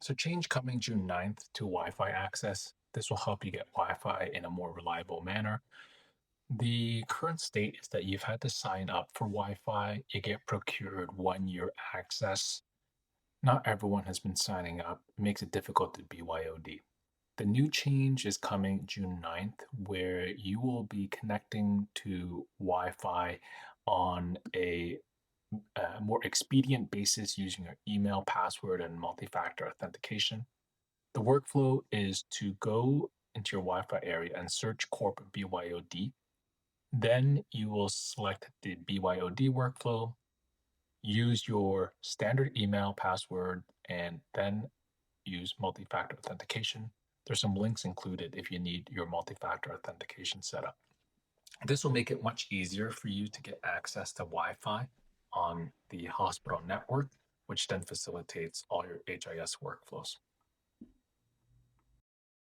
So change coming June 9th to Wi-Fi access. This will help you get Wi-Fi in a more reliable manner. The current state is that you've had to sign up for Wi-Fi. You get procured 1 year access. Not everyone has been signing up. It makes it difficult to BYOD. The new change is coming June 9th, where you will be connecting to Wi Fi on a more expedient basis using your email, password, and multi factor authentication. The workflow is to go into your Wi Fi area and search Corp BYOD. Then you will select the BYOD workflow, use your standard email, password, and then use multi factor authentication. There's some links included if you need your multi factor authentication set up. This will make it much easier for you to get access to Wi Fi on the hospital network, which then facilitates all your HIS workflows.